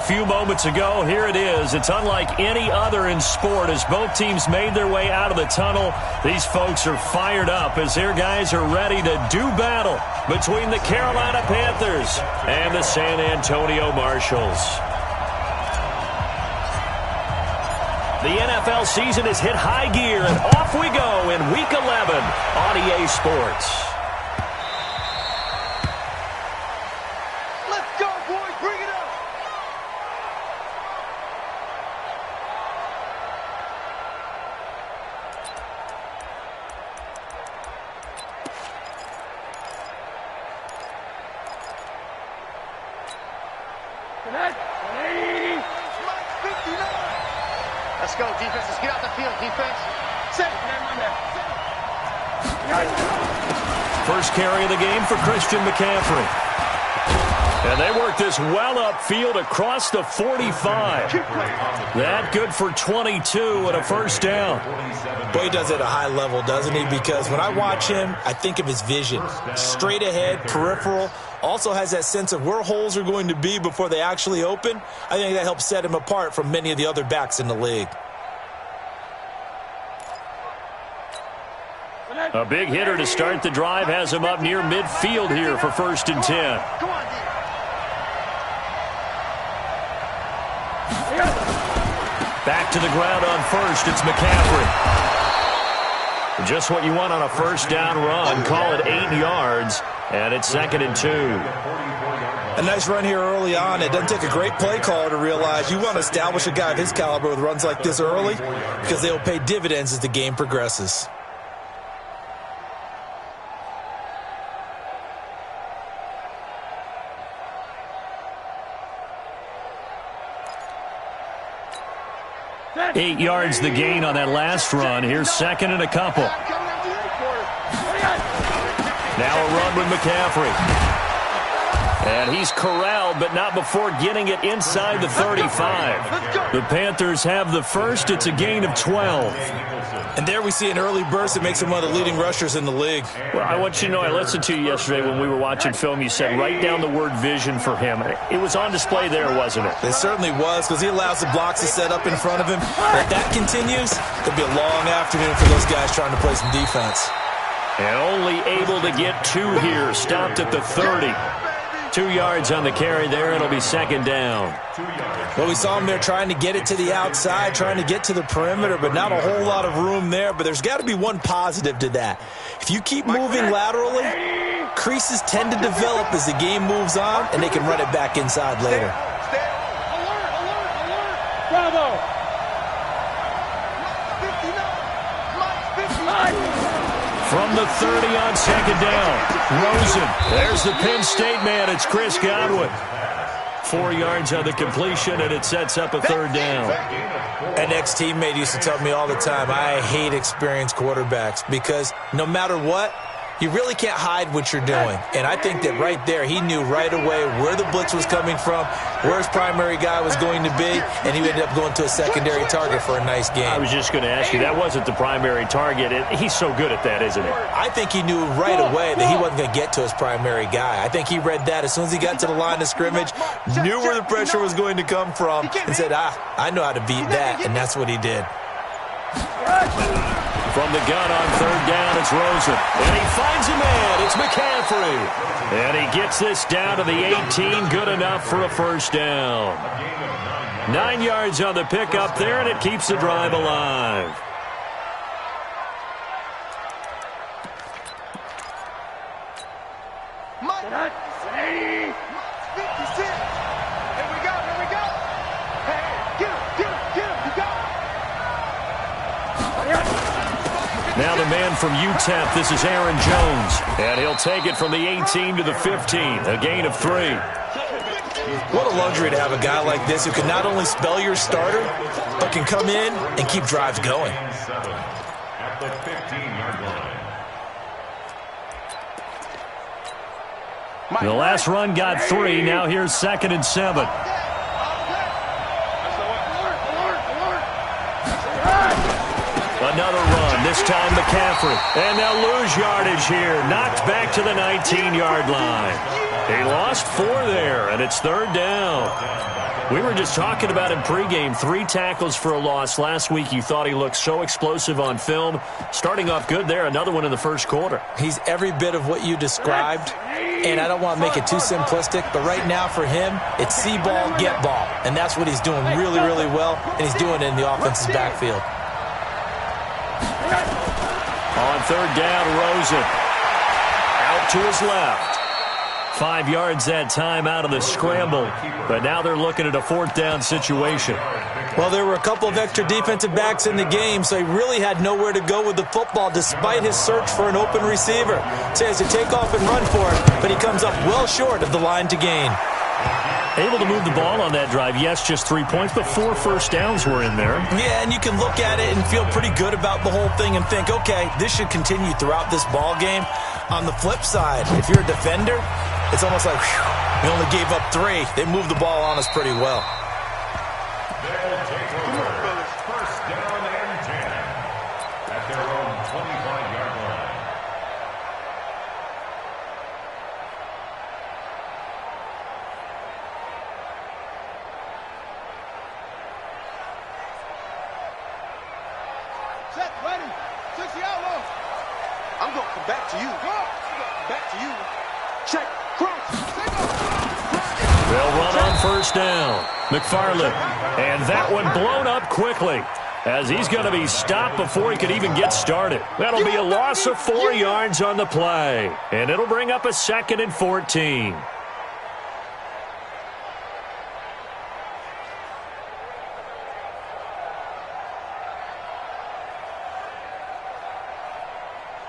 few moments ago. Here it is. It's unlike any other in sport as both teams made their way out of the tunnel. These folks are fired up as their guys are ready to do battle between the Carolina Panthers and the San Antonio Marshals. The NFL season has hit high gear, and off we go in Week 11 on EA Sports. Let's go, defense. Let's get out the field, defense. Set. First carry of the game for Christian McCaffrey. And they work this well upfield across the 45. That good for 22 and a first down. Boy, he does it at a high level, doesn't he? Because when I watch him, I think of his vision. Straight ahead, peripheral. Also has that sense of where holes are going to be before they actually open. I think that helps set him apart from many of the other backs in the league. A big hitter to start the drive has him up near midfield here for 1st and 10. Back to the ground on first. It's McCaffrey. Just what you want on a first down run. Call it 8 yards. And it's 2nd and 2. A nice run here early on. It doesn't take a great play caller to realize you want to establish a guy of his caliber with runs like this early because they will pay dividends as the game progresses. Eight yards the gain on that last run. Here's 2nd and a couple. Now a run with McCaffrey. And he's corralled, but not before getting it inside the 35. The Panthers have the first. It's a gain of 12. And there we see an early burst that makes him one of the leading rushers in the league. Well, I want you to know, I listened to you yesterday when we were watching film. You said write down the word vision for him. It was on display there, wasn't it? It certainly was, because he allows the blocks to set up in front of him. If that continues, it'll be a long afternoon for those guys trying to play some defense. And only able to get 2 here. Stopped at the 30. 2 yards on the carry there. It'll be 2nd down. Well, we saw him there trying to get it to the outside, trying to get to the perimeter, but not a whole lot of room there. But there's got to be one positive to that. If you keep moving laterally, creases tend to develop as the game moves on, and they can run it back inside later. Bravo! From the 30 on 2nd down. Rosen. There's the Penn State man. It's Chris Godwin. 4 yards on the completion, and it sets up a 3rd down. An ex-teammate used to tell me all the time, I hate experienced quarterbacks because no matter what, you really can't hide what you're doing. And I think that right there, he knew right away where the blitz was coming from, where his primary guy was going to be, and he ended up going to a secondary target for a nice game. I was just going to ask you, that wasn't the primary target. He's so good at that, isn't he? I think he knew right away that he wasn't going to get to his primary guy. I think he read that as soon as he got to the line of scrimmage, knew where the pressure was going to come from, and said, I know how to beat that, and that's what he did. From the gun on 3rd down, it's Rosen. And he finds a man. It's McCaffrey. And he gets this down to the 18. Good enough for a 1st down. 9 yards on the pickup there, and it keeps the drive alive. Now the man from UTEP, this is Aaron Jones. And he'll take it from the 18 to the 15, a gain of 3. What a luxury to have a guy like this who can not only spell your starter, but can come in and keep drives going. The last run got 3. Now here's 2nd and 7. Another run, this time McCaffrey. And they'll lose yardage here. Knocked back to the 19-yard line. He lost 4 there, and it's 3rd down. We were just talking about him pregame. 3 tackles for a loss. Last week you thought he looked so explosive on film. Starting off good there. Another one in the first quarter. He's every bit of what you described. And I don't want to make it too simplistic, but right now for him, it's see ball, get ball. And that's what he's doing really, really well. And he's doing it in the offense's backfield. On third down, Rosen. Out to his left. 5 yards that time out of the scramble. But now they're looking at a 4th down situation. Well, there were a couple of extra defensive backs in the game, so he really had nowhere to go with the football despite his search for an open receiver. So he has to take off and run for it, but he comes up well short of the line to gain. Able to move the ball on that drive. Yes, just 3 points, but 4 first downs were in there. Yeah, and you can look at it and feel pretty good about the whole thing and think, okay, this should continue throughout this ball game. On the flip side, if you're a defender, it's almost like, whew, we only gave up 3. They moved the ball on us pretty well. They'll take over first down and 10 at their own 25-yard line. Set, ready. 60 outlaw. I'm going to come back to you. Back to you. Check. Cross. They'll run on first down. McFarland. And that one blown up quickly as he's going to be stopped before he could even get started. That'll be a loss of 4 yards on the play. And it'll bring up a 2nd and 14.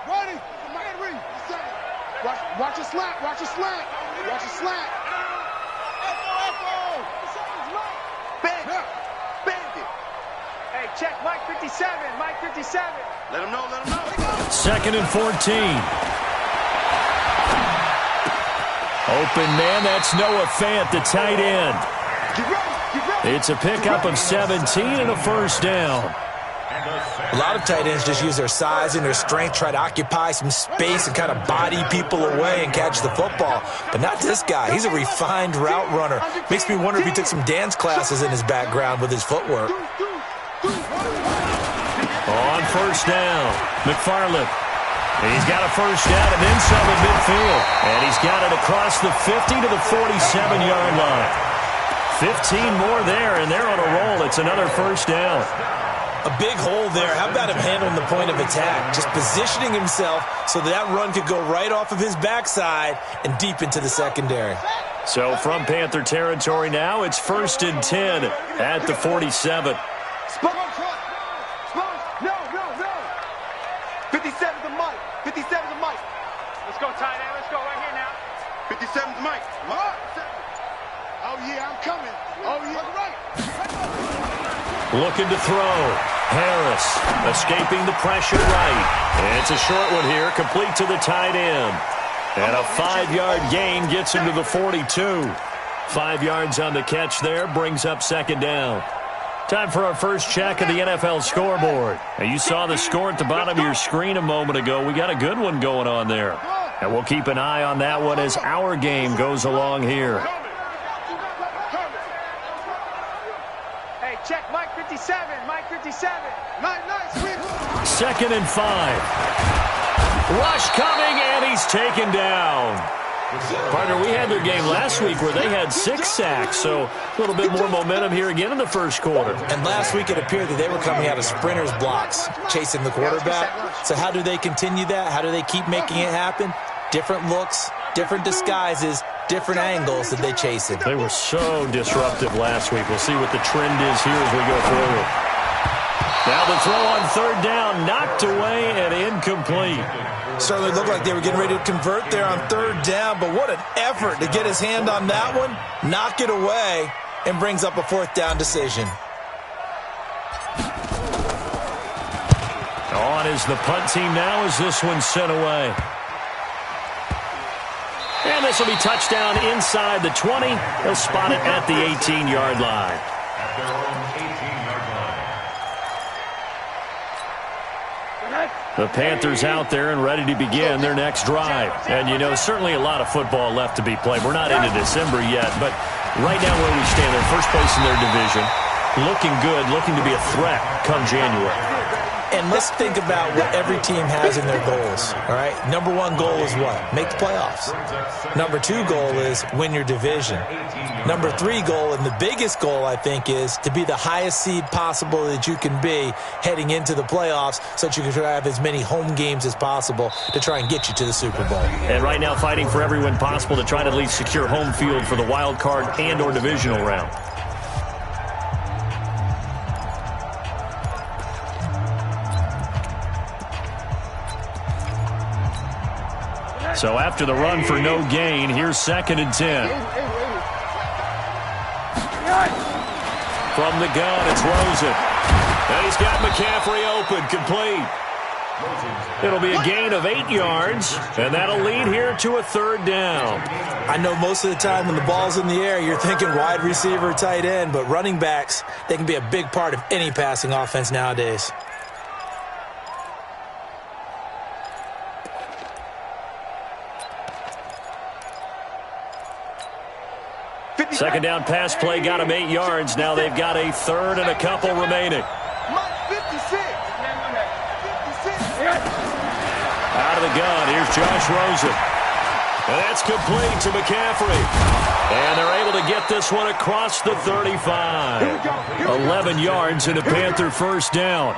Ready. Man, read. Watch your slant. Watch your slant. Watch your slant. Check Mike 57, Mike 57. Let him know, let him know. 2nd and 14. Open man, that's Noah Fant, the tight end. Get ready. It's a pickup of 17 and a first down. A lot of tight ends just use their size and their strength, try to occupy some space and kind of body people away and catch the football. But not this guy. He's a refined route runner. Makes me wonder if he took some dance classes in his background with his footwork. On first down, McFarland. He's got a first down and then some at midfield. And he's got it across the 50 to the 47-yard line. 15 more there, and they're on a roll. It's another first down. A big hole there. How about him handling the point of attack? Just positioning himself so that run could go right off of his backside and deep into the secondary. So from Panther territory now, it's 1st and 10 at the 47. No. 57's the mic. 57's the mic. Let's go, tight end. Let's go right here now. 57's the mic. Oh, yeah, I'm coming. Oh, yeah, right. Looking to throw. Harris escaping the pressure right. It's a short one here, complete to the tight end. And a 5-yard gain gets him to the 42. 5 yards on the catch there, brings up 2nd down. Time for our first check of the NFL scoreboard. Now, you saw the score at the bottom of your screen a moment ago. We got a good one going on there. And we'll keep an eye on that one as our game goes along here. Hey, check Mike 57, Mike 57. Nice. 2nd and 5. Rush coming, and he's taken down. Partner, we had their game last week where they had 6 sacks, so a little bit more momentum here again in the first quarter. And last week it appeared that they were coming out of sprinters blocks, chasing the quarterback. So how do they continue that? How do they keep making it happen? Different looks, different disguises, different angles that they chase it. They were so disruptive last week. We'll see what the trend is here as we go forward. Now the throw on 3rd down, knocked away and incomplete. Certainly looked like they were getting ready to convert there on 3rd down, but what an effort to get his hand on that one, knock it away, and brings up a 4th down decision. On is the punt team now as this one's sent away. And this will be touchdown inside the 20. They'll spot it at the 18-yard line. At their own 18-yard line. The Panthers out there and ready to begin their next drive. And, you know, certainly a lot of football left to be played. We're not into December yet, but Right now where we stand, they're first place in their division. Looking good, looking to be a threat come January. And let's think about what every team has in their goals, all right? Number one goal is what? Make the playoffs. Number two goal is win your division. Number three goal, and the biggest goal, I think, is to be the highest seed possible that you can be heading into the playoffs so that you can have as many home games as possible to try and get you to the Super Bowl. And right now fighting for every win possible to try to at least secure home field for the wild card and or divisional round. So after the run for no gain, here's 2nd and 10. From the gun, it's Rosen. And he's got McCaffrey open, complete. It'll be a gain of 8 yards, and that'll lead here to a 3rd down. I know most of the time when the ball's in the air, you're thinking wide receiver, tight end, but running backs, they can be a big part of any passing offense nowadays. Second down pass play got him 8 yards. Now they've got a 3rd and a couple remaining. Out of the gun, here's Josh Rosen. And that's complete to McCaffrey. And they're able to get this one across the 35. 11 yards and a Panther first down.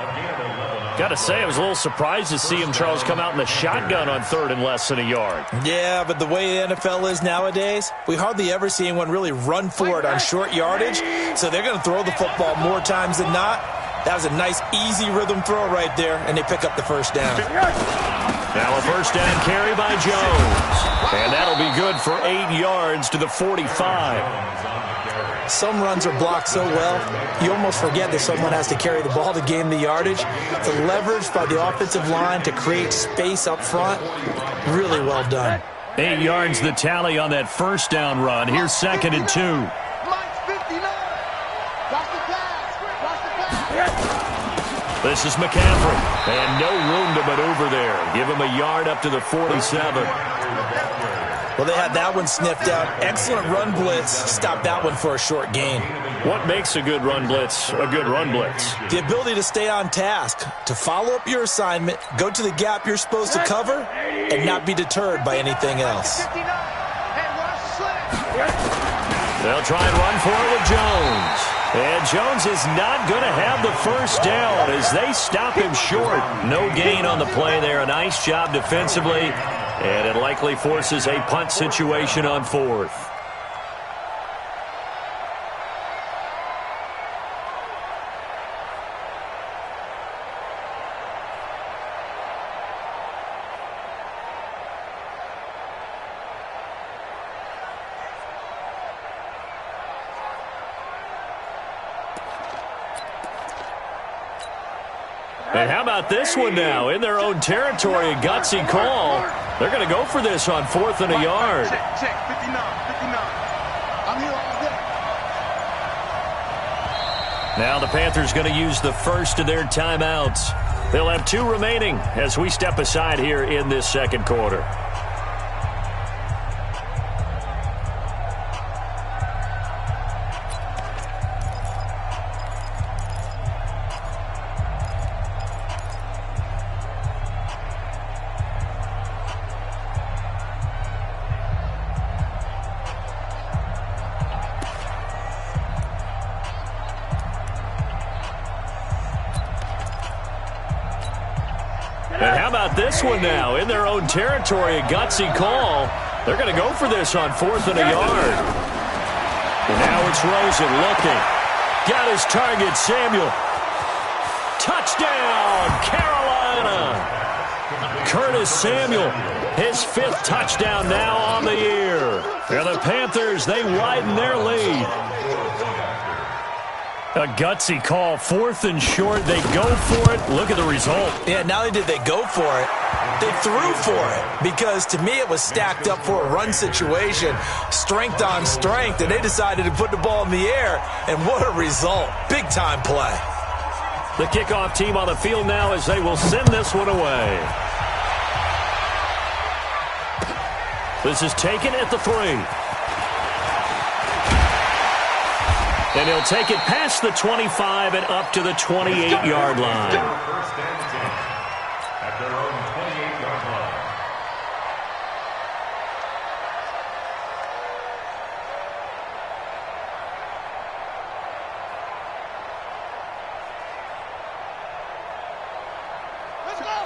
Got to say, I was a little surprised to see him, Charles, come out in the shotgun on 3rd and less than a yard. Yeah, but the way the NFL is nowadays, we hardly ever see anyone really run for it on short yardage. So they're going to throw the football more times than not. That was a nice, easy rhythm throw right there, and they pick up the first down. Now a first down carry by Jones. And that'll be good for 8 yards to the 45. Some runs are blocked so well, you almost forget that someone has to carry the ball to gain the yardage. The leverage by the offensive line to create space up front, really well done. 8 yards the tally on that first down run. Here's 2nd and 2. This is McCaffrey, and no room to maneuver there. Give him a yard up to the 47. Well, they had that one sniffed out. Excellent run blitz. Stopped that one for a short gain. What makes a good run blitz a good run blitz? The ability to stay on task, to follow up your assignment, go to the gap you're supposed to cover, and not be deterred by anything else. They'll try and run for it with Jones. And Jones is not going to have the first down as they stop him short. No gain on the play there. A nice job defensively. And it likely forces a punt situation on 4th. And how about this one now? In their own territory, a gutsy call. They're going to go for this on 4th and a yard. Check, 59. I'm here all day. Now the Panthers going to use the first of their timeouts. They'll have 2 remaining as we step aside here in this second quarter. And how about this one now? In their own territory, a gutsy call. They're going to go for this on 4th and a yard. And now it's Rosen looking. Got his target, Samuel. Touchdown, Carolina. Curtis Samuel, his 5th touchdown now on the year. And the Panthers, they widen their lead. A gutsy call, 4th and short. They go for it. Look at the result. Yeah, not only did they go for it, they threw for it. Because to me, it was stacked up for a run situation. Strength on strength, and they decided to put the ball in the air. And what a result. Big-time play. The kickoff team on the field now as they will send this one away. This is taken at the 3. And he'll take it past the 25 and up to the 28-yard line. First and 10 at their own 28-yard line.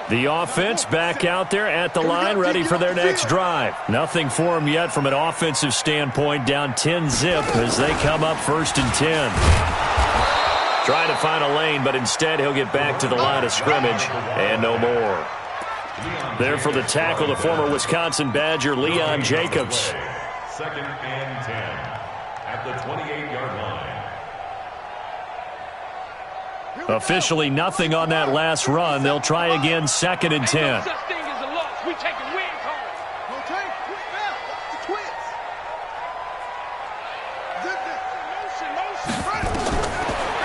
The offense back out there at the line, ready for their next drive. Nothing for them yet from an offensive standpoint, down 10-zip as they come up 1st and 10. Trying to find a lane, but instead he'll get back to the line of scrimmage and no more. There for the tackle, the former Wisconsin Badger, Leon Jacobs. 2nd and 10 at the 28-yard line. Officially nothing on that last run. They'll try again 2nd and 10.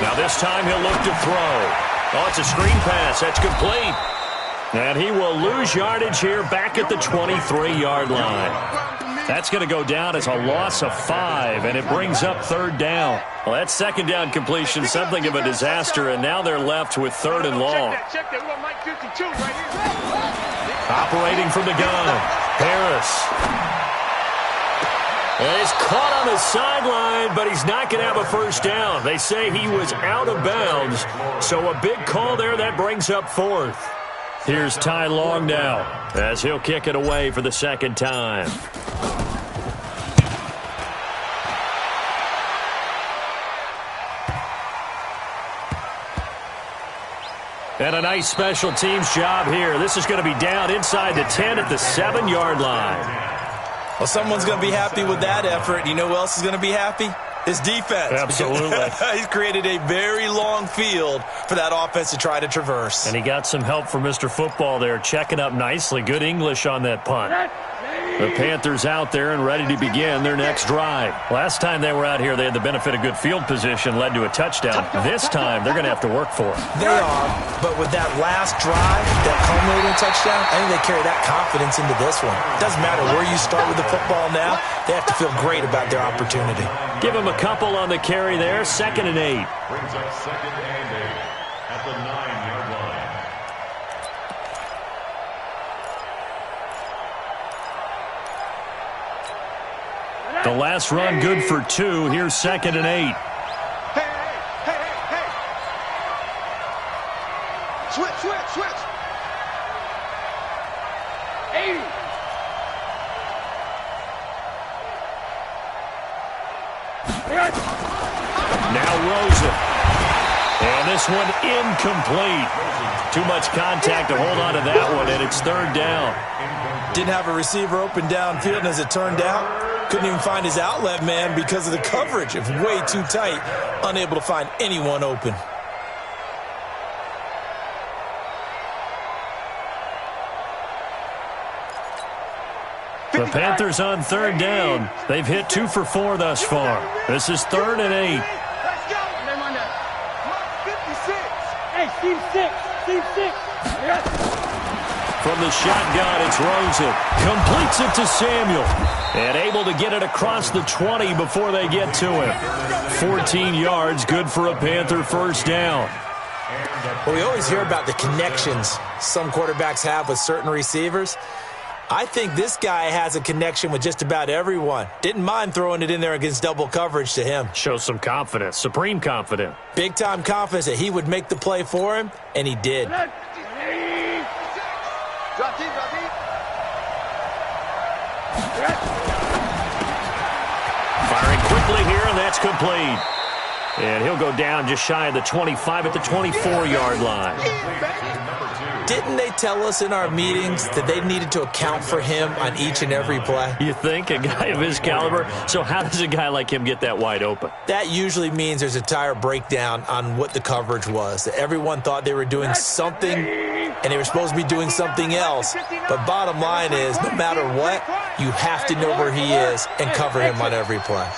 Now this time he'll look to throw. Oh, it's a screen pass. That's complete. And he will lose yardage here back at the 23-yard line. That's going to go down as a loss of 5, and it brings up 3rd down. Well, that 2nd down completion, something of a disaster, and now they're left with 3rd and long. Operating from the gun, Harris. And he's caught on the sideline, but he's not going to have a 1st down. They say he was out of bounds, so a big call there. That brings up 4th. Here's Ty Long now as he'll kick it away for the 2nd time. And a nice special teams job here. This is going to be down inside the 10 at the 7-yard line. Well, someone's going to be happy with that effort. You know who else is going to be happy? His defense. Absolutely. He's created a very long field for that offense to try to traverse. And he got some help from Mr. Football there, checking up nicely. Good English on that punt. The Panthers out there and ready to begin their next drive. Last time they were out here, they had the benefit of good field position, led to a touchdown. This time, they're going to have to work for it. They are, but with that last drive, that culminating touchdown, I think they carry that confidence into this one. Doesn't matter where you start with the football now, they have to feel great about their opportunity. Give them a couple on the carry there, 2nd and 8. Brings up 2nd and 8 at the 9-yard line. The last run good for 2. Here's 2nd and 8. Hey. Switch. Hey. Now Rosen. And this one incomplete. Too much contact to hold on to that one, and it's 3rd down. Didn't have a receiver open downfield, and as it turned out, couldn't even find his outlet man because of the coverage. It was way too tight, unable to find anyone open. The Panthers on 3rd down. They've hit 2 for 4 thus far. This is 3rd and 8. Let's go. 56. Hey, Steve 6. From the shotgun, it's Rosen. Completes it to Samuel. And able to get it across the 20 before they get to him. 14 yards, good for a Panther 1st down. Well, we always hear about the connections some quarterbacks have with certain receivers. I think this guy has a connection with just about everyone. Didn't mind throwing it in there against double coverage to him. Shows some confidence, supreme confidence. Big-time confidence that he would make the play for him, and he did. Drop deep. Firing quickly here, and that's complete. And he'll go down just shy of the 25 at the 24-yard line. Didn't they tell us in our meetings that they needed to account for him on each and every play? You think? A guy of his caliber? So how does a guy like him get that wide open? That usually means there's a entire breakdown on what the coverage was. That everyone thought they were doing something, and they were supposed to be doing something else. But bottom line is, no matter what, you have to know where he is and cover him on every play.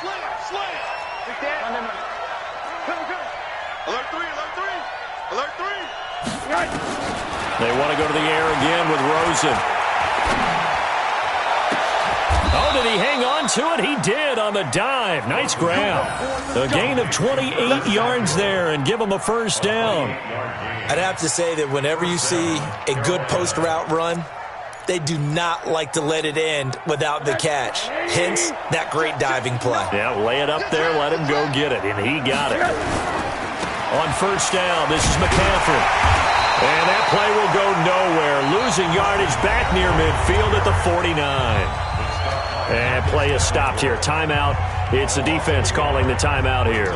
They want to go to the air again with Rosen. Oh, did he hang on to it? He did on the dive. Nice grab. A gain of 28 yards there and give him a first down. I'd have to say that whenever you see a good post route run, they do not like to let it end without the catch. Hence, that great diving play. Yeah, lay it up there, let him go get it, and he got it. On first down, this is McCaffrey. And that play will go nowhere. Losing yardage back near midfield at the 49. And play is stopped here. Timeout. It's the defense calling the timeout here.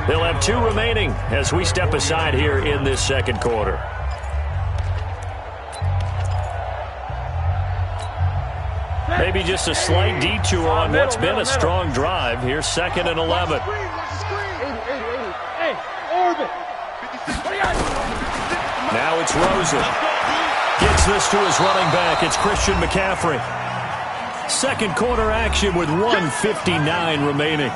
They'll have 2 remaining as we step aside here in this second quarter. Maybe just a slight detour on what's been a strong drive. Here's 2nd and 11. Now it's Rosen. Gets this to his running back. It's Christian McCaffrey. Second quarter action with 1:59 remaining.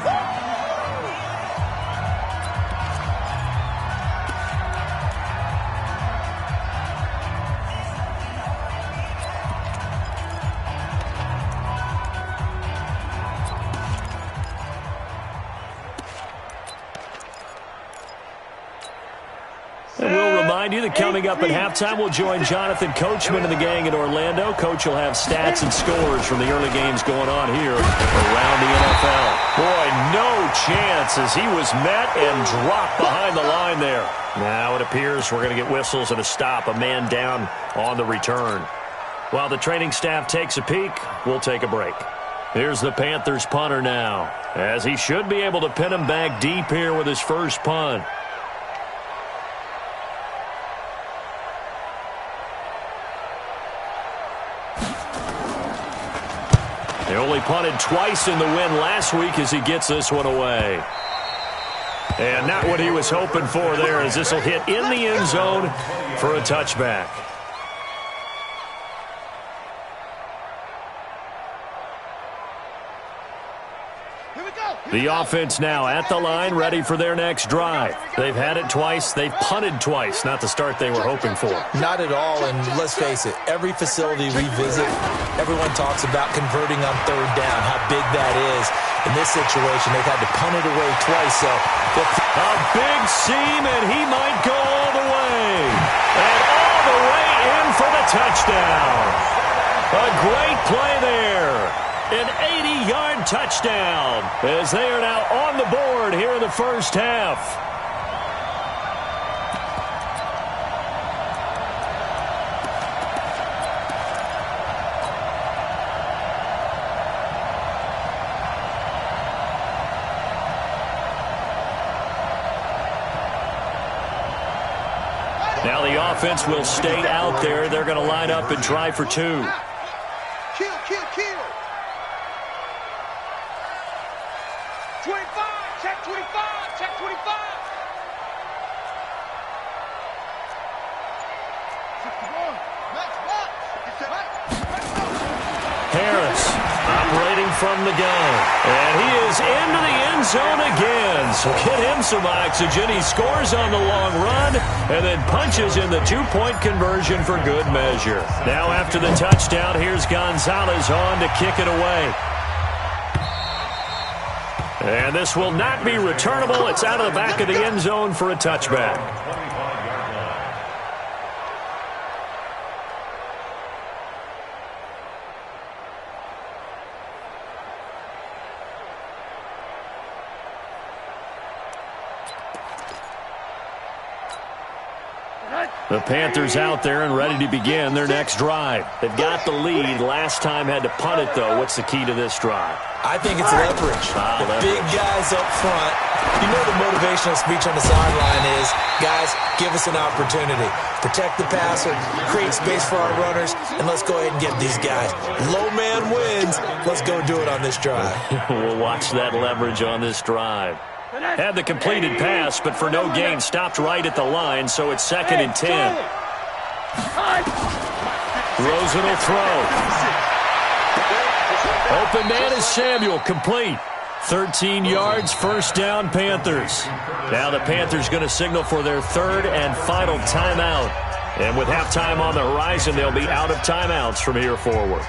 And we'll remind you that coming up at halftime, we'll join Jonathan Coachman and the gang in Orlando. Coach will have stats and scores from the early games going on here around the NFL. Boy, no chance as he was met and dropped behind the line there. Now it appears we're going to get whistles and a stop, a man down on the return. While the training staff takes a peek, we'll take a break. Here's the Panthers punter now, as he should be able to pin him back deep here with his first punt. They only punted twice in the win last week as he gets this one away. And not what he was hoping for there, as this will hit in the end zone for a touchback. The offense now at the line, ready for their next drive. They've had it twice. They've punted twice. Not the start they were hoping for. Not at all, and let's face it, every facility we visit, everyone talks about converting on third down, how big that is. In this situation, they've had to punt it away twice. So a big seam, and he might go all the way. And all the way in for the touchdown. A great play there. An 80-yard touchdown as they are now on the board here in the first half. Now the offense will stay out there. They're going to line up and try for 2. Kill. 25, check 25, check 25. 61, next box. Harris operating from the gun. And he is into the end zone again. So get him some oxygen. He scores on the long run and then punches in the 2-point conversion for good measure. Now after the touchdown, here's Gonzalez on to kick it away. And this will not be returnable. It's out of the back of the end zone for a touchback. The Panthers out there and ready to begin their next drive. They've got the lead. Last time had to punt it, though. What's the key to this drive? I think it's leverage. The big guys up front. You know the motivational speech on the sideline is, guys, give us an opportunity. Protect the passer, create space for our runners, and let's go ahead and get these guys. Low man wins. Let's go do it on this drive. We'll watch that leverage on this drive. Had the completed pass, but for no gain, stopped right at the line, so it's 2nd and 10. Rosen will throw. Open man is Samuel, complete. 13 yards, first down, Panthers. Now the Panthers going to signal for their 3rd and final timeout. And with halftime on the horizon, they'll be out of timeouts from here forward.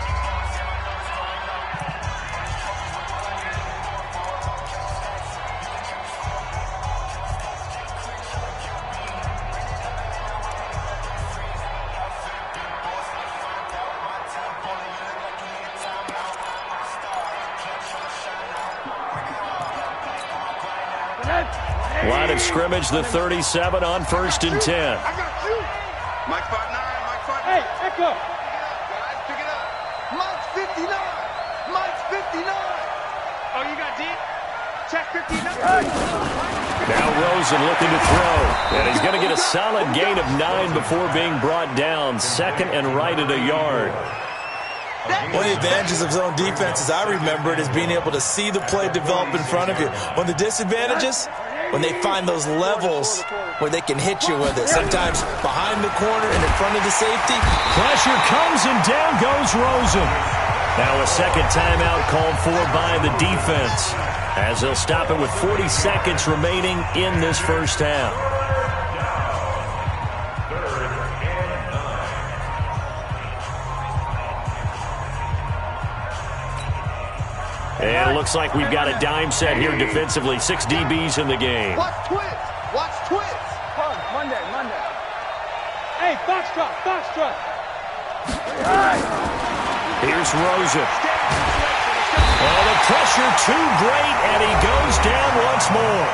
Line of scrimmage, the 37 on 1st and 10. I got you. Mike 5'9", Mike 5'9". Hey, Echo. Guys, pick it up. Mike's 59. Mike's 59. Oh, you got deep? Check 59. Now Rosen looking to throw. And he's going to get a solid gain of 9 before being brought down. 2nd and right at a yard. One of the advantages of zone defense, as I remember it, is being able to see the play develop in front of you. One of the disadvantages, when they find those levels where they can hit you with it. Sometimes behind the corner and in front of the safety. Pressure comes and down goes Rosen. Now a second timeout called for by the defense, as they'll stop it with 40 seconds remaining in this first half. And it looks like we've got a dime set here defensively. 6 DBs in the game. Watch twins. Watch twins. Monday. Hey, Foxtrot. Here's Rosen. Oh, the pressure too great, and he goes down once more.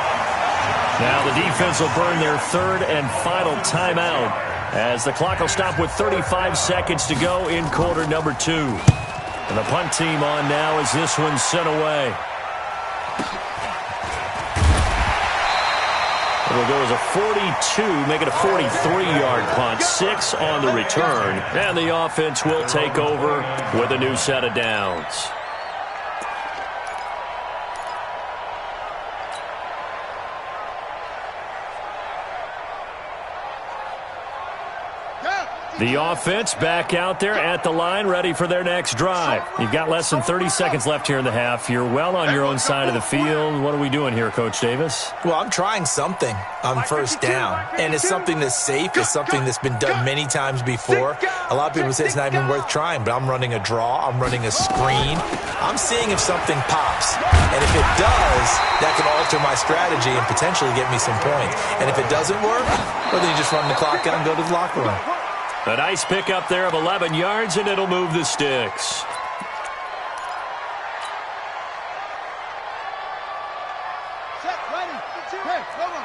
Now the defense will burn their 3rd and final timeout, as the clock will stop with 35 seconds to go in quarter number 2. And the punt team on now as this one's sent away. It'll go as a 42, make it a 43-yard punt. 6 on the return. And the offense will take over with a new set of downs. The offense back out there at the line, ready for their next drive. You've got less than 30 seconds left here in the half. You're well on your own side of the field. What are we doing here, Coach Davis? Well, I'm trying something on first down, and it's something that's safe. It's something that's been done many times before. A lot of people say it's not even worth trying, but I'm running a draw. I'm running a screen. I'm seeing if something pops, and if it does, that can alter my strategy and potentially get me some points. And if it doesn't work, well, then you just run the clock out and go to the locker room. A nice pickup there of 11 yards, and it'll move the sticks. Set, ready. Hey, come on.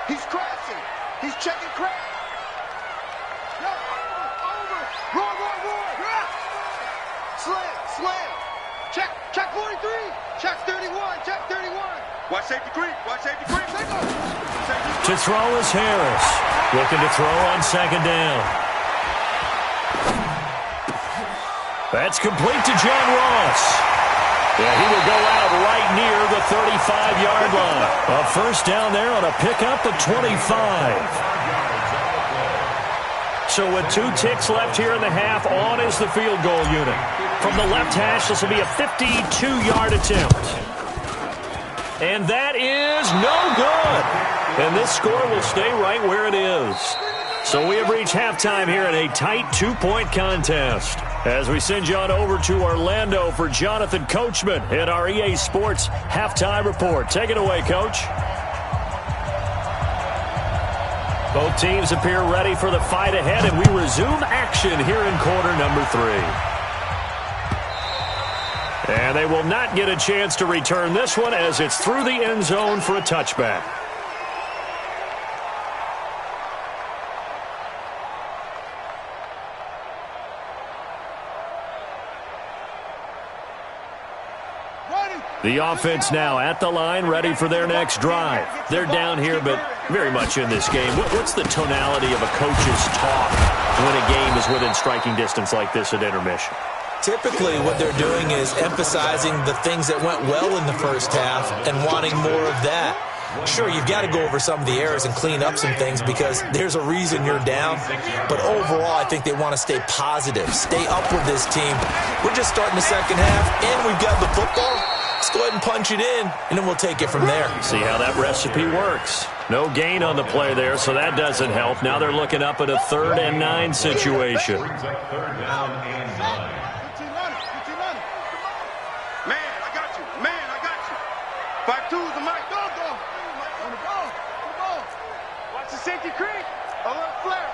He's crashing. He's checking crash. Yo, over. Roar. Slam. Check 43. Check 31. Check 31. Watch safety creep. Take off. To throw is Harris. Looking to throw on 2nd down. That's complete to John Ross. Yeah, he will go out right near the 35-yard line. A first down there on a pickup at 25. So with 2 ticks left here in the half, on is the field goal unit. From the left hash, this will be a 52-yard attempt. And that is no good. And this score will stay right where it is. So we have reached halftime here in a tight 2-point contest. As we send you on over to Orlando for Jonathan Coachman in our EA Sports Halftime Report. Take it away, Coach. Both teams appear ready for the fight ahead, and we resume action here in quarter number 3. And they will not get a chance to return this one as it's through the end zone for a touchback. The offense now at the line, ready for their next drive. They're down here, but very much in this game. What's the tonality of a coach's talk when a game is within striking distance like this at intermission? Typically, what they're doing is emphasizing the things that went well in the first half and wanting more of that. Sure, you've got to go over some of the errors and clean up some things because there's a reason you're down. But overall, I think they want to stay positive, stay up with this team. We're just starting the second half, and we've got the football. Let's go ahead and punch it in, and then we'll take it from there. See how that recipe works. No gain on the play there, so that doesn't help. Now they're looking up at a 3rd and 9 situation. Man, I got you. 5-2's the mic. Go. On the ball. Watch the safety creep. Flare.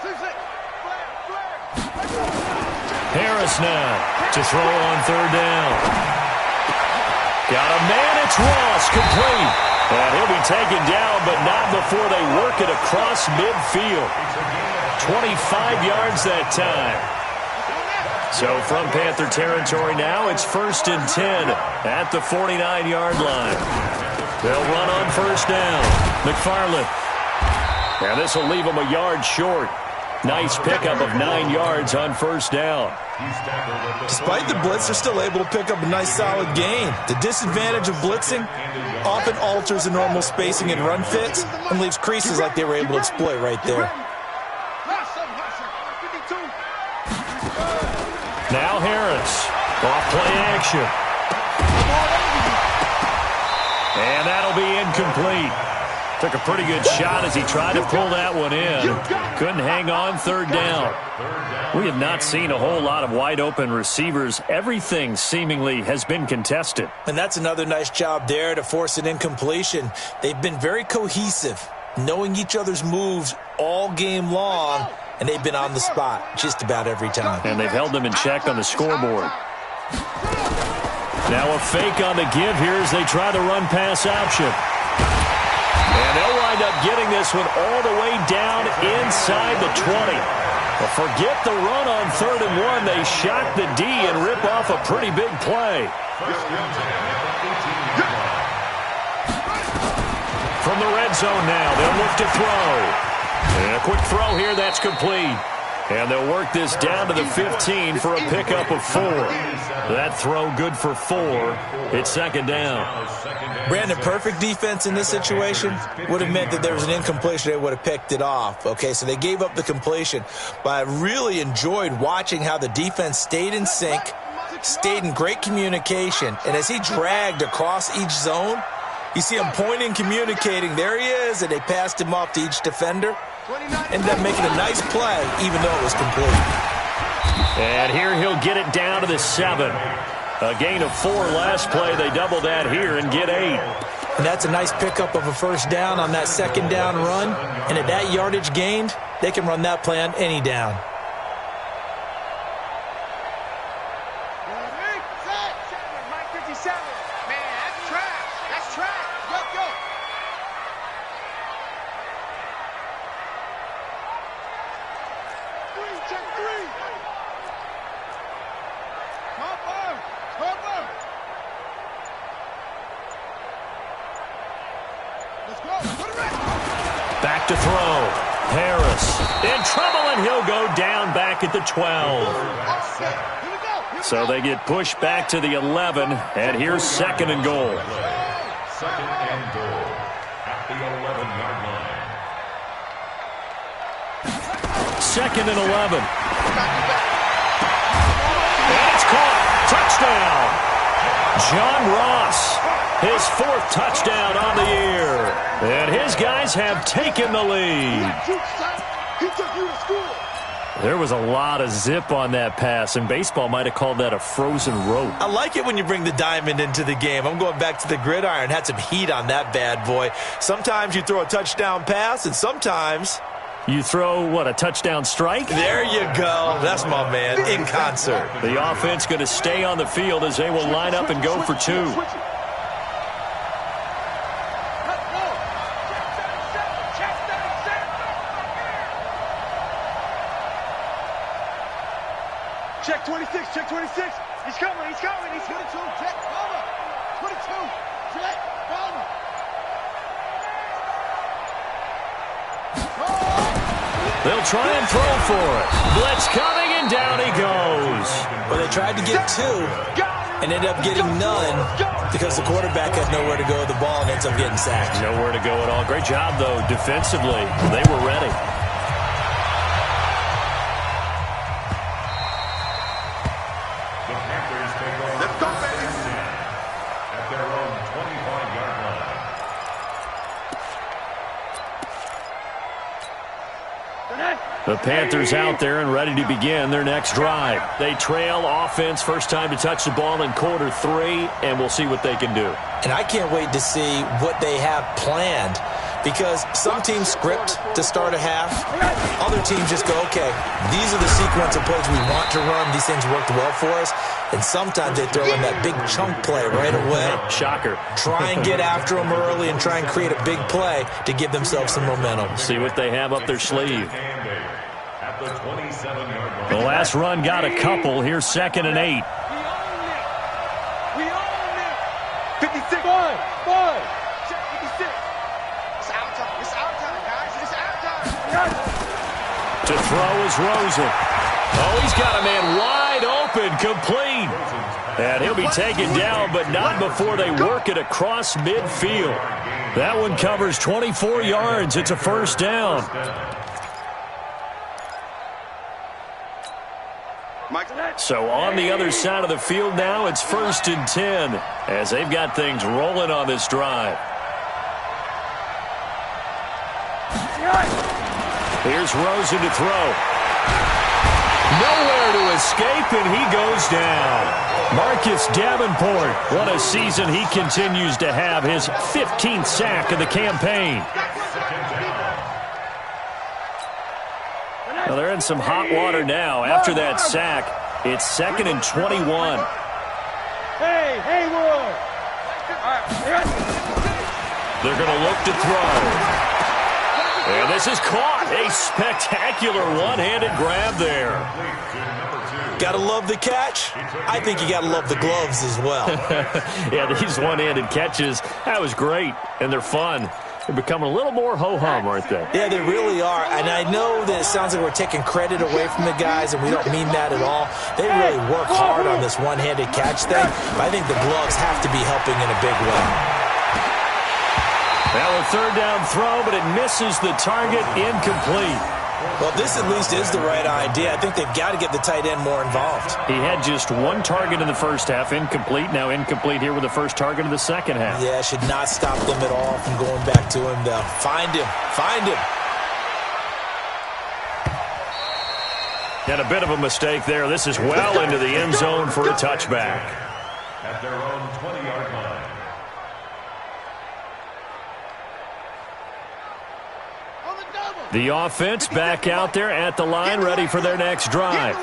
Harris now to throw on 3rd down. Got a man, it's Ross, complete. taken down, but not before they work it across midfield. 25 yards that time. So from Panther territory now, it's 1st and 10 at the 49-yard line. They'll run on 1st down. McFarland. And this will leave them a yard short. Nice pickup of 9 yards on 1st down. Despite the blitz, they're still able to pick up a nice solid gain. The disadvantage of blitzing often alters the normal spacing and run fits and leaves creases like they were able to exploit right there. Now Harris. Off play action. And that'll be incomplete. Took a pretty good shot as he tried to pull that one in. Couldn't hang on 3rd down. We have not seen a whole lot of wide-open receivers. Everything seemingly has been contested. And that's another nice job there to force an incompletion. They've been very cohesive, knowing each other's moves all game long, and they've been on the spot just about every time. And they've held them in check on the scoreboard. Now a fake on the give here as they try the run-pass option. And they'll wind up getting this one all the way down inside the 20. But forget the run on 3rd and 1. They shock the D and rip off a pretty big play. From the red zone now, they'll look to throw. And a quick throw here, that's complete. And they'll work this down to the 15 for a pickup of 4. That throw good for 4. It's 2nd down. Brandon, perfect defense in this situation would have meant that there was an incompletion. They would have picked it off. Okay, so they gave up the completion. But I really enjoyed watching how the defense stayed in sync, stayed in great communication. And as he dragged across each zone, you see him pointing, communicating. There he is, and they passed him off to each defender. Ended up making a nice play, even though it was complete. And here he'll get it down to the 7. A gain of 4 last play. They double that here and get 8. And that's a nice pickup of a 1st down on that 2nd down run. And at that yardage gained, they can run that play on any down. Mike 57. Man, that's trash. That's trash. Go. Check 3. Let's go. Back to throw. Harris in trouble, and he'll go down back at the 12. So they get pushed back to the 11, and here's 2nd and goal. 2nd and goal at the 11-yard line. 2nd and 11. And it's caught. Touchdown. John Ross, his 4th touchdown on the year. And his guys have taken the lead. There was a lot of zip on that pass, and baseball might have called that a frozen rope. I like it when you bring the diamond into the game. I'm going back to the gridiron. Had some heat on that bad boy. Sometimes you throw a touchdown pass, and sometimes you throw, what, a touchdown strike? There you go. That's my man, in concert. The offense going to stay on the field as they will line up and go for 2. Check 26, check 26. He's coming, he's 22, check, cover. 22, check, cover. They'll try and throw for it. Blitz coming, and down he goes. Well, they tried to get 2 and ended up getting none because the quarterback had nowhere to go with the ball and ends up getting sacked. Nowhere to go at all. Great job, though, defensively. They were ready. The Panthers take over. Let's go, baby. At their own 25-yard line. The Panthers out there and ready to begin their next drive. They trail offense, first time to touch the ball in quarter 3, and we'll see what they can do. And I can't wait to see what they have planned because some teams script to start a half. Other teams just go, okay, these are the sequence of plays we want to run. These things worked well for us. And sometimes they throw in that big chunk play right away. Shocker. Try and get after them early and try and create a big play to give themselves some momentum. See what they have up their sleeve. At the 27-yard line. The last run got a couple. Here's 2nd and 8. We own it. 56. Five. Check 56. It's our time. It's our time, guys. It's our time. To throw is Rosen. Oh, he's got a man wide open, complete. And he'll be taken down, but not before they work it across midfield. That one covers 24 yards. It's a first down. So on the other side of the field now, it's 1st and 10 as they've got things rolling on this drive. Here's Rosen to throw. Nowhere to escape, and he goes down. Marcus Davenport, what a season he continues to have, his 15th sack of the campaign. Well, they're in some hot water now. After that sack, it's 2nd and 21. Hey, Haywood. They're going to look to throw. And this is caught. A spectacular one-handed grab there. Got to love the catch. I think you got to love the gloves as well. Yeah, these one-handed catches, that was great, and they're fun. They're becoming a little more ho-hum, aren't they? Yeah, they really are. And I know that it sounds like we're taking credit away from the guys, and we don't mean that at all. They really work hard on this one-handed catch thing. But I think the gloves have to be helping in a big way. Well, a 3rd down throw, but it misses the target, incomplete. Well, this at least is the right idea. I think they've got to get the tight end more involved. He had just 1 target in the first half, incomplete. Now incomplete here with the first target of the second half. Yeah, should not stop them at all from going back to him, though. Find him. Find him. And a bit of a mistake there. This is well into the end zone for a touchback. At their own 20-yard line. The offense back out there at the line, ready for their next drive.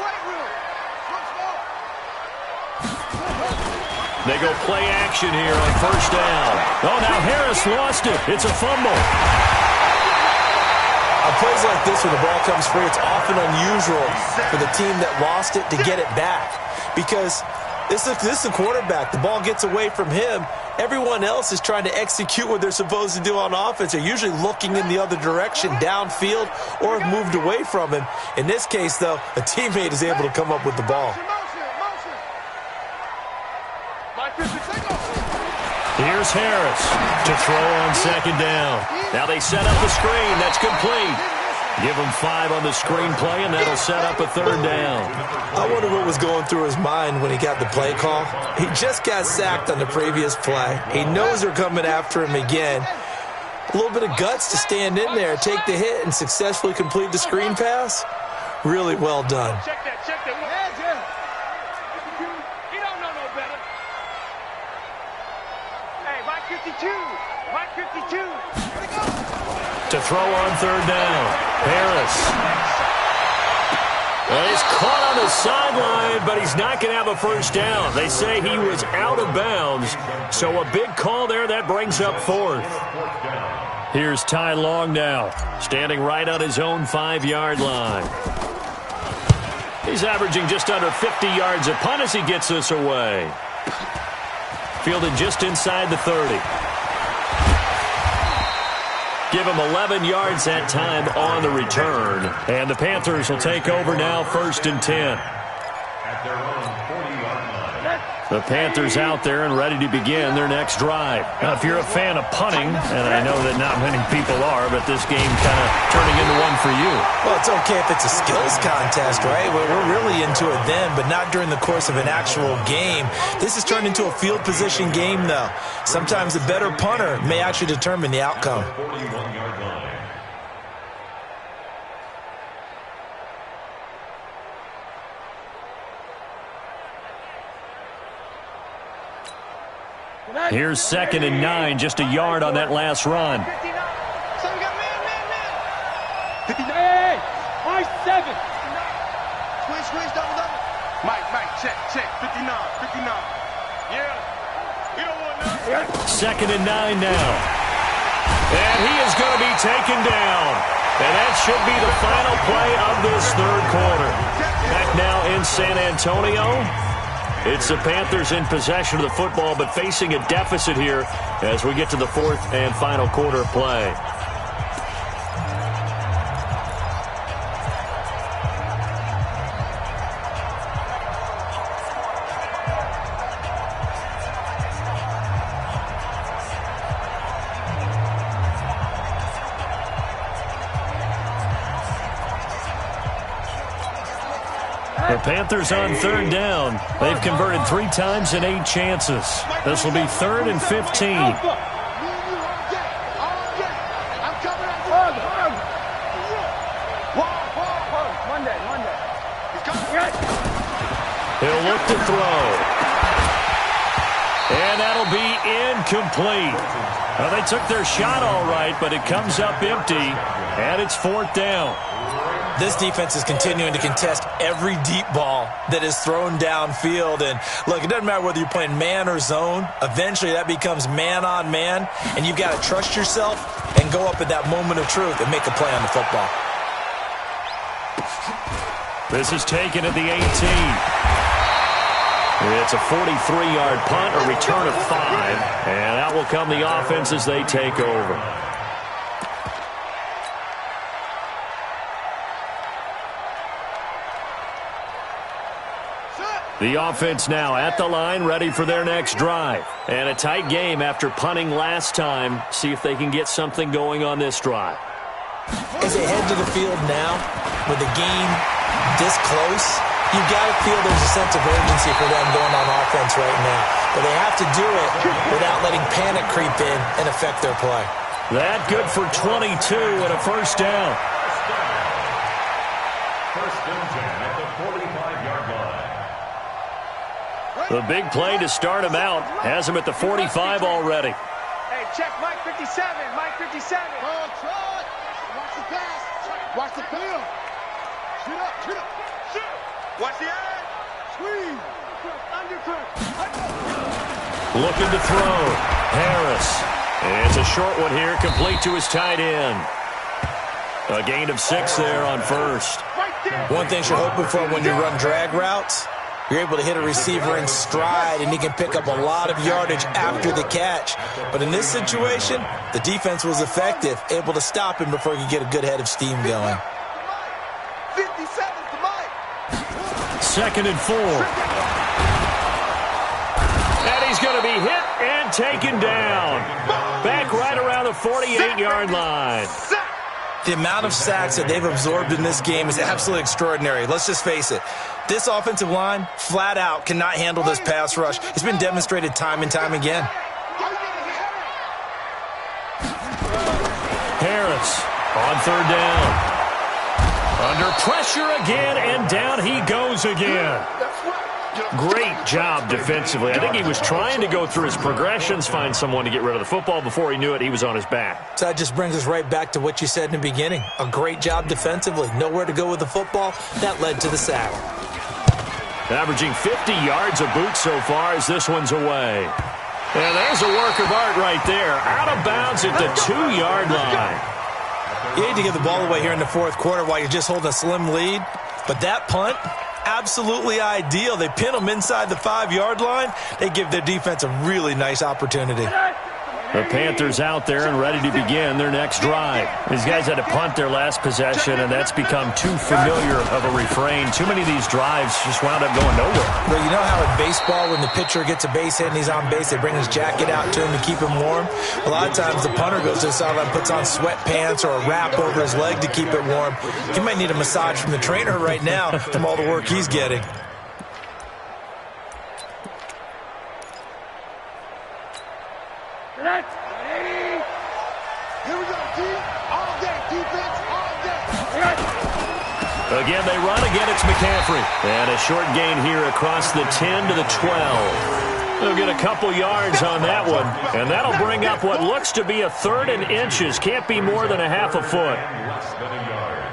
They go play action here on 1st down. Oh, now Harris lost it. It's a fumble. On plays like this where the ball comes free, it's often unusual for the team that lost it to get it back. Because this is a quarterback. The ball gets away from him. Everyone else is trying to execute what they're supposed to do on offense. They're usually looking in the other direction, downfield, or have moved away from him. In this case, though, a teammate is able to come up with the ball. Here's Harris to throw on 2nd down. Now they set up the screen. That's complete. Give him 5 on the screen play, and that'll set up a 3rd down. I wonder what was going through his mind when he got the play call. He just got sacked on the previous play. He knows they're coming after him again. A little bit of guts to stand in there, take the hit, and successfully complete the screen pass. Really well done. Check that. He don't know no better. Hey, Mike 52. Mike 52. To throw on 3rd down. Harris. Well, he's caught on the sideline, but he's not going to have a first down. They say he was out of bounds, so a big call there. That brings up 4th. Here's Ty Long now, standing right on his own 5-yard line. He's averaging just under 50 yards a punt as he gets this away. Fielded just inside the 30. Give him 11 yards that time on the return. And the Panthers will take over now, 1st and 10. At their own 40-yard line. The Panthers out there and ready to begin their next drive. Now, if you're a fan of punting, and I know that not many people are, but this game kind of turning into one for you. Well, it's okay if it's a skills contest, right? We're really into it then, but not during the course of an actual game. This has turned into a field position game, though. Sometimes the better punter may actually determine the outcome. 41-yard line. Here's 2nd and 9, just a yard on that last run. Hey, my 7. Switch, double. Mike, check, 59. Yeah, we don't want nothing. 2nd and 9 now. And he is going to be taken down. And that should be the final play of this third quarter. Back now in San Antonio. It's the Panthers in possession of the football, but facing a deficit here as we get to the 4th and final quarter play. The Panthers on 3rd down. They've converted 3 times in 8 chances. This will be 3rd and 15. He'll look to throw. And that'll be incomplete. Well, they took their shot all right, but it comes up empty, and it's 4th down. This defense is continuing to contest every deep ball that is thrown downfield. And, look, it doesn't matter whether you're playing man or zone. Eventually, that becomes man-on-man, and you've got to trust yourself and go up at that moment of truth and make a play on the football. This is taken at the 18. It's a 43-yard punt, a return of 5, and that will come the offense as they take over. The offense now at the line, ready for their next drive. And a tight game after punting last time. See if they can get something going on this drive. As they head to the field now, with the game this close, you've got to feel there's a sense of urgency for them going on offense right now. But they have to do it without letting panic creep in and affect their play. That good for 22 and a 1st down. 1st and 10 at the 45-yard line. The big play to start him out has him at the 45 already. Hey, check Mike 57. Mike 57. Watch the pass. Watch the field. Shoot up. Watch the edge. Squeeze. Undercut. Looking to throw. Harris. It's a short one here, complete to his tight end. A gain of 6 there on 1st. One thing you're hoping for when you run drag routes, you're able to hit a receiver in stride, and he can pick up a lot of yardage after the catch. But in this situation, the defense was effective, able to stop him before he could get a good head of steam going. 57 to Mike. 2nd and 4. And he's going to be hit and taken down. Back right around the 48-yard line. The amount of sacks that they've absorbed in this game is absolutely extraordinary. Let's just face it. This offensive line, flat out, cannot handle this pass rush. It's been demonstrated time and time again. Harris on 3rd down. Under pressure again, and down he goes again. Great job defensively. I think he was trying to go through his progressions, find someone to get rid of the football. Before he knew it, he was on his back. So that just brings us right back to what you said in the beginning. A great job defensively. Nowhere to go with the football. That led to the sack. Averaging 50 yards a boot so far as this one's away. And there's a work of art right there. Out of bounds at the 2-yard line. You hate to give the ball away here in the 4th quarter while you're just holding a slim lead. But that punt, absolutely ideal. They pin them inside the 5-yard line. They give their defense a really nice opportunity. The Panthers out there and ready to begin their next drive. These guys had to punt their last possession, and that's become too familiar of a refrain. Too many of these drives just wound up going nowhere. Well, you know how in baseball, when the pitcher gets a base hit and he's on base, they bring his jacket out to him to keep him warm? A lot of times the punter goes to the sideline, puts on sweatpants or a wrap over his leg to keep it warm. He might need a massage from the trainer right now from all the work he's getting. Again, they run. Again, it's McCaffrey. And a short gain here across the 10 to the 12. They'll get a couple yards on that one, and that'll bring up what looks to be a 3rd and inches. Can't be more than a half a foot. Less than a yard.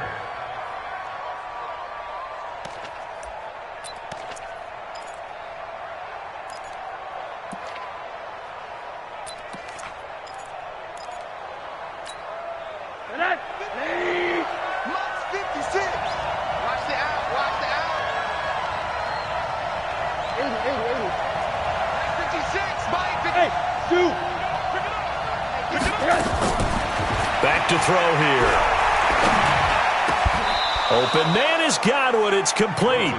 Minus 56. Watch the out. Watch the out. 56. Mike. 50. Back to throw here. Open man has got it. It's complete.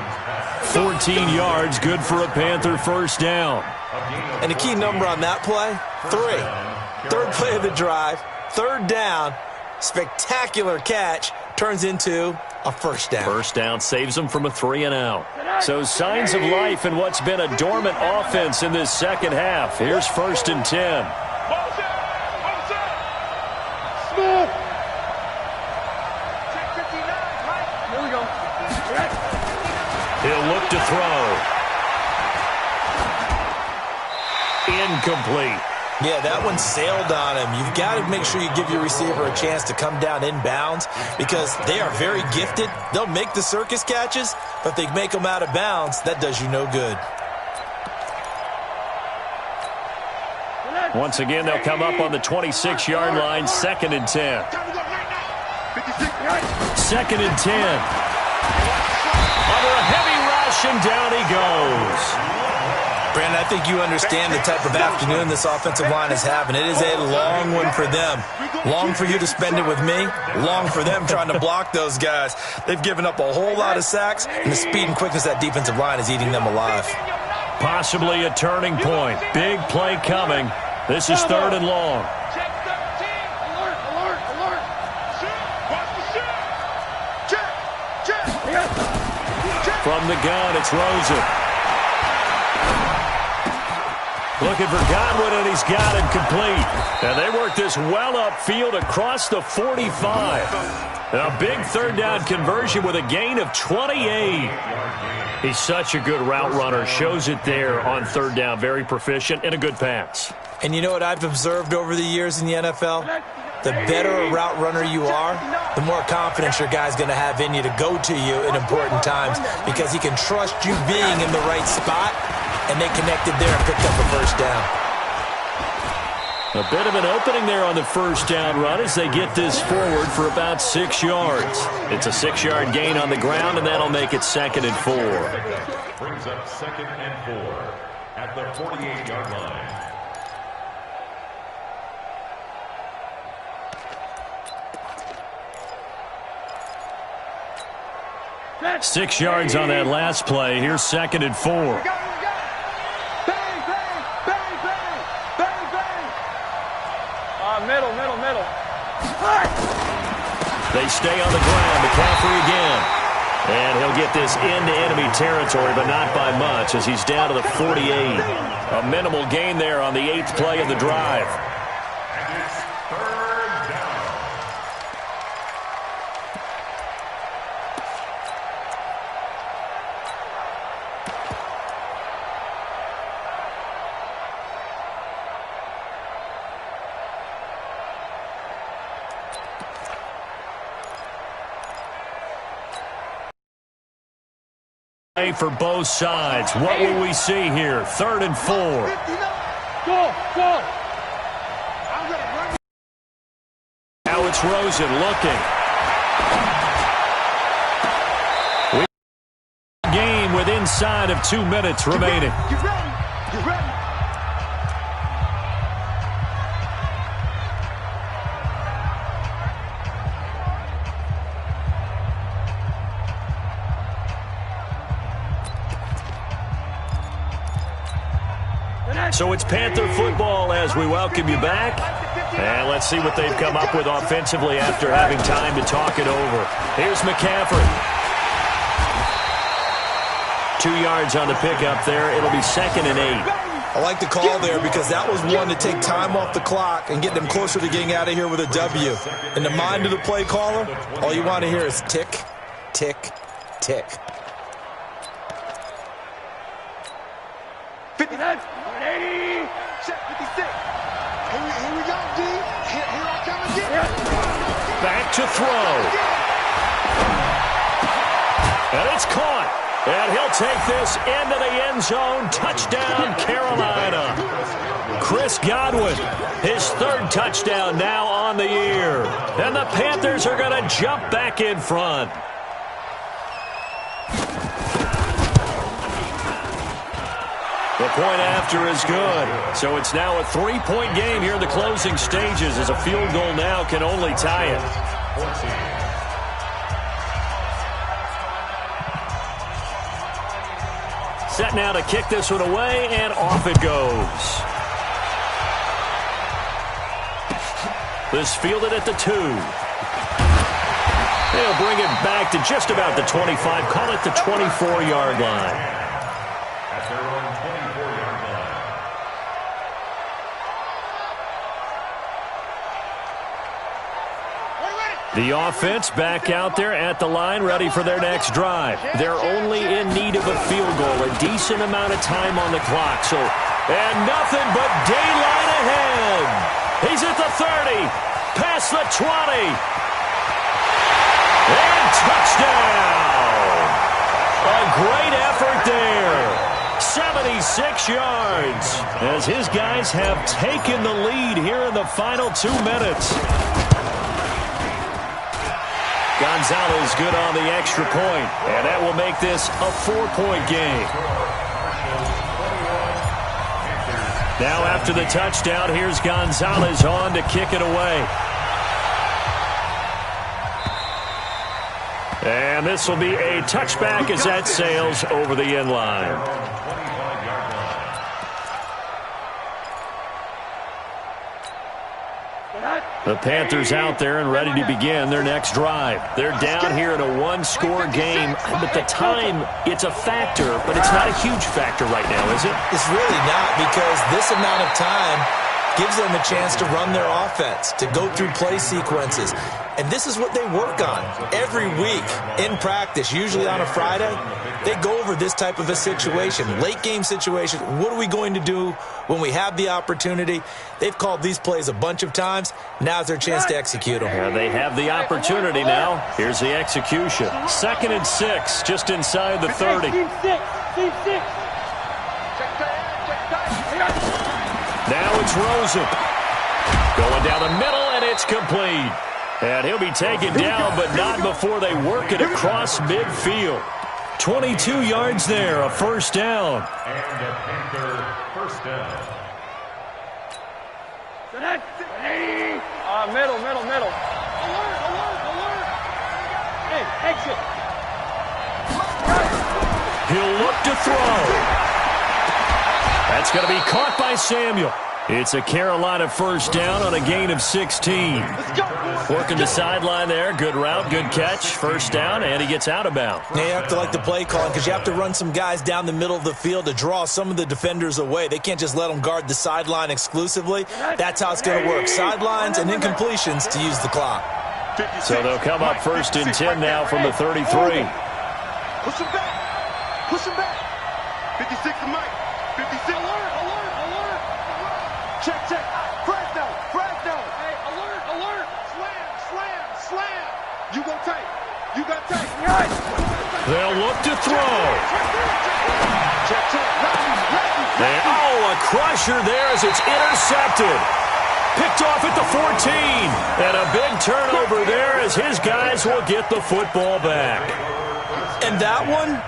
14 yards, good for a Panther first down. And the key number on that play, 3. 3rd play of the drive, 3rd down, spectacular catch, turns into a first down. First down saves them from a 3 and out. So signs of life in what's been a dormant offense in this second half. Here's 1st and 10. Smooth. Check 59. Mike. Here we go. He'll look to throw. Incomplete. Yeah, that one sailed on him. You've got to make sure you give your receiver a chance to come down inbounds because they are very gifted. They'll make the circus catches, but if they make them out of bounds, that does you no good. Once again, they'll come up on the 26-yard line, 2nd and 10. 2nd and 10. Under a heavy rush, and down he goes. Brandon, I think you understand the type of afternoon this offensive line is having. It is a long one for them. Long for you to spend it with me. Long for them trying to block those guys. They've given up a whole lot of sacks, and the speed and quickness of that defensive line is eating them alive. Possibly a turning point. Big play coming. This is 3rd and long. Check 13. Alert, alert, alert. Shoot. Watch the shoot. Check. Check. From the gun, it's Rosen. Looking for Godwin, and he's got it complete. And they work this well upfield across the 45. A big 3rd down conversion with a gain of 28. He's such a good route runner. Shows it there on 3rd down. Very proficient and a good pass. And you know what I've observed over the years in the NFL? The better a route runner you are, the more confidence your guy's going to have in you to go to you in important times because he can trust you being in the right spot, and they connected there and picked up a first down. A bit of an opening there on the first down run as they get this forward for about 6 yards. It's a 6-yard gain on the ground, and that'll make it 2nd and 4. Brings up 2nd and 4 at the 48-yard line. 6 yards on that last play. Here's 2nd and 4. Bang, bang, bang, bang, bang, bang. Middle. They stay on the ground. McCaffrey again. And he'll get this into enemy territory, but not by much as he's down to the 48. A minimal gain there on the 8th play of the drive. And it's 3rd down. For both sides. What will we see here? 3rd and 4. Go. Now it's Rosen looking. Game with inside of 2 minutes remaining. You ready? So it's Panther football as we welcome you back. And let's see what they've come up with offensively after having time to talk it over. Here's McCaffrey. 2 yards on the pickup there. It'll be 2nd and 8. I like the call there because that was one to take time off the clock and get them closer to getting out of here with a W. In the mind of the play caller, all you want to hear is tick, tick, tick. 59. Here we go, D. Here I come again. Back to throw. And it's caught. And he'll take this into the end zone. Touchdown, Carolina. Chris Godwin, his third touchdown now on the year. And the Panthers are going to jump back in front. The point after is good. So it's now a 3-point game here in the closing stages, as a field goal now can only tie it. Set now to kick this one away, and off it goes. This fielded at the 2. They'll bring it back to just about the 25. Call it the 24-yard line. At their own 24-yard line. The offense back out there at the line, ready for their next drive. They're only in need of a field goal, a decent amount of time on the clock. And nothing but daylight ahead. He's at the 30, past the 20. And touchdown! A great effort there. 76 yards, as his guys have taken the lead here in the final 2 minutes. Gonzalez good on the extra point, and that will make this a 4-point game. Now after the touchdown, here's Gonzalez on to kick it away. And this will be a touchback as that sails over the end line. The Panthers out there and ready to begin their next drive. They're down here in a 1-score game, but the time, it's a factor, but it's not a huge factor right now, is it? It's really not, because this amount of time gives them a chance to run their offense, to go through play sequences. And this is what they work on every week in practice, usually on a Friday. They go over this type of a situation, late game situation. What are we going to do when we have the opportunity? They've called these plays a bunch of times. Now's their chance to execute them. Yeah, they have the opportunity now. Here's the execution. 2nd and 6, just inside the 30. Now it's Rosen. Going down the middle, and it's complete. And he'll be taken down, but not before they work it across midfield. 22 yards there, a first down. And a Panther first down. Middle. Alert. Hey, exit. He'll look to throw. That's going to be caught by Samuel. It's a Carolina first down on a gain of 16. Working the sideline there. Good route, good catch. First down, and he gets out of bounds. Now you have to like the play calling, because you have to run some guys down the middle of the field to draw some of the defenders away. They can't just let them guard the sideline exclusively. That's how it's going to work. Sidelines and incompletions to use the clock. So they'll come up 1st and 10 now from the 33. Push him back. 56 to Mike. 56. Alert. Check. Fresno. Hey, alert. Slam. You got tape. They'll look to throw. Check. A crusher there as it's intercepted. Picked off at the 14. And a big turnover there as his guys will get the football back. And that one,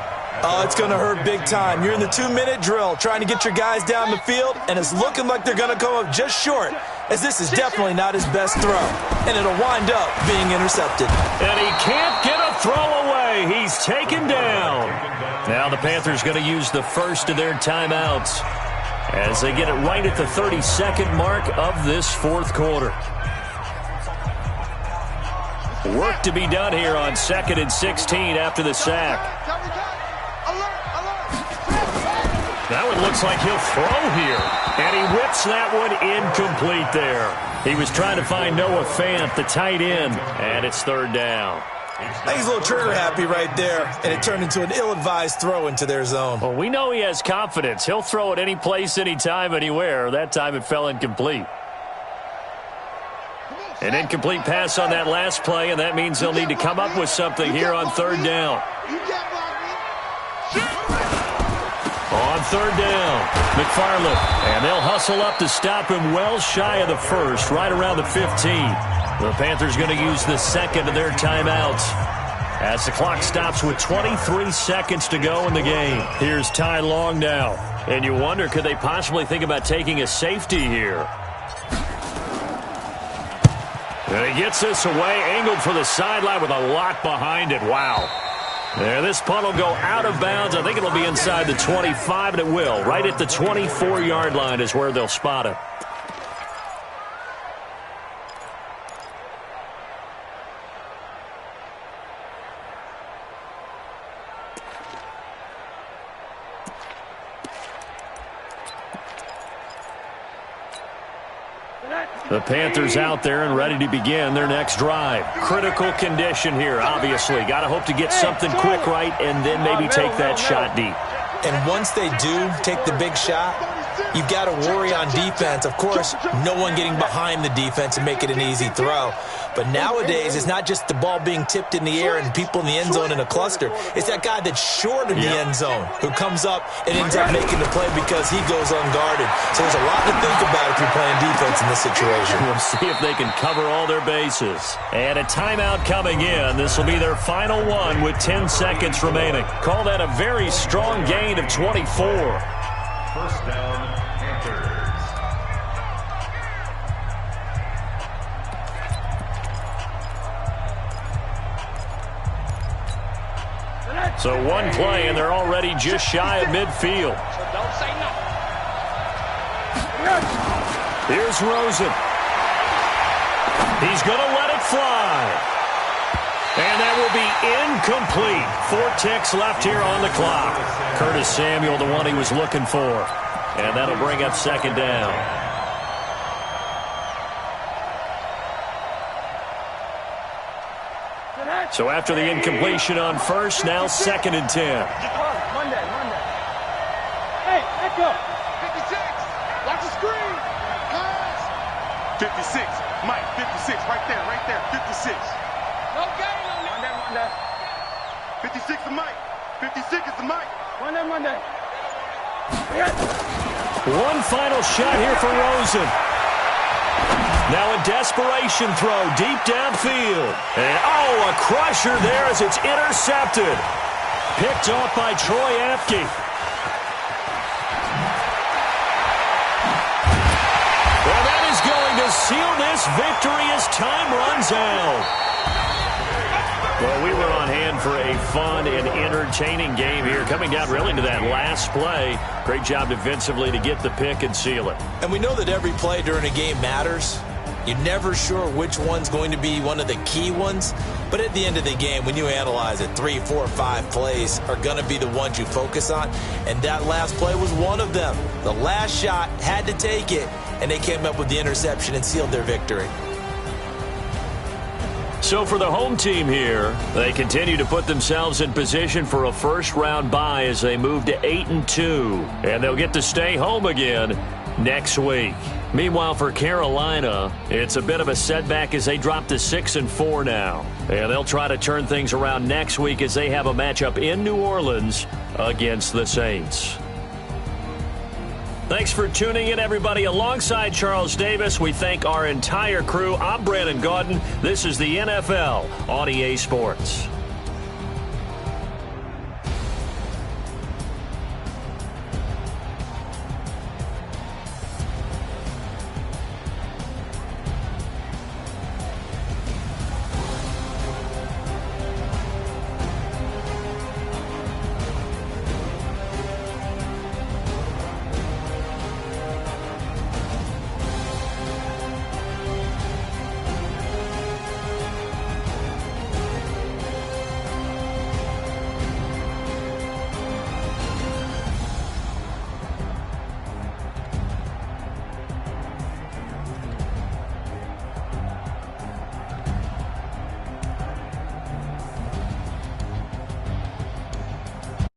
it's going to hurt big time. You're in the 2-minute drill trying to get your guys down the field, and it's looking like they're going to come up just short, as this is definitely not his best throw. And it'll wind up being intercepted. And he can't get a throw away. He's taken down. Now the Panthers going to use the first of their timeouts as they get it right at the 32nd mark of this 4th quarter. Work to be done here on 2nd and 16 after the sack. That one looks like he'll throw here. And he whips that one incomplete there. He was trying to find Noah Fant, the tight end, and it's 3rd down. I think he's a little trigger happy right there, and it turned into an ill-advised throw into their zone. Well, we know he has confidence. He'll throw it any place, anytime, anywhere. That time it fell incomplete. An incomplete pass on that last play, and that means they'll need to come up with something here on third down. On third down, McFarland, and they'll hustle up to stop him well shy of the first, right around the 15. The Panthers going to use the second of their timeouts as the clock stops with 23 seconds to go in the game. Here's Ty Long now. And you wonder, could they possibly think about taking a safety here? And he gets this away, angled for the sideline with a lot behind it. Wow. There, this punt will go out of bounds. I think it'll be inside the 25, and it will. Right at the 24-yard line is where they'll spot it. The Panthers out there and ready to begin their next drive. Critical condition here, obviously. Got to hope to get something quick right and then maybe take that shot deep. And once they do take the big shot, you've got to worry on defense. Of course, no one getting behind the defense and make it an easy throw. But nowadays, it's not just the ball being tipped in the air and people in the end zone in a cluster. It's that guy that's short of the end zone who comes up and ends up making the play because he goes unguarded. So there's a lot to think about if you're playing defense in this situation. We'll see if they can cover all their bases. And a timeout coming in. This will be their final one with 10 seconds remaining. Call that a very strong gain of 24. First down, Panthers. So one play, and they're already just shy of midfield. Don't say no. Here's Rosen. He's going to let it fly. And that will be incomplete. 4 ticks left here on the clock. Curtis Samuel, the one he was looking for. And that'll bring up second down. So after the incompletion on first, now 2nd and 10. Monday. Hey, echo. 56. Watch the screen. Pass. 56. Mike, 56. Right there. 56. No game on that. Monday. 56 is Mike. 56 is the Mike. Monday. One final shot here for Rosen. Now a desperation throw deep downfield. And, a crusher there as it's intercepted. Picked off by Troy Apke. Well, that is going to seal this victory as time runs out. Well, we were on hand for a fun and entertaining game here, coming down really to that last play. Great job defensively to get the pick and seal it. And we know that every play during a game matters. You're never sure which one's going to be one of the key ones. But at the end of the game, when you analyze it, 3, 4, 5 plays are going to be the ones you focus on. And that last play was one of them. The last shot had to take it, and they came up with the interception and sealed their victory. So for the home team here, they continue to put themselves in position for a first-round bye as they move to 8-2. And they'll get to stay home again next week. Meanwhile, for Carolina, it's a bit of a setback as they drop to 6-4 now. And they'll try to turn things around next week as they have a matchup in New Orleans against the Saints. Thanks for tuning in, everybody. Alongside Charles Davis, we thank our entire crew. I'm Brandon Gaudin. This is the NFL on EA Sports.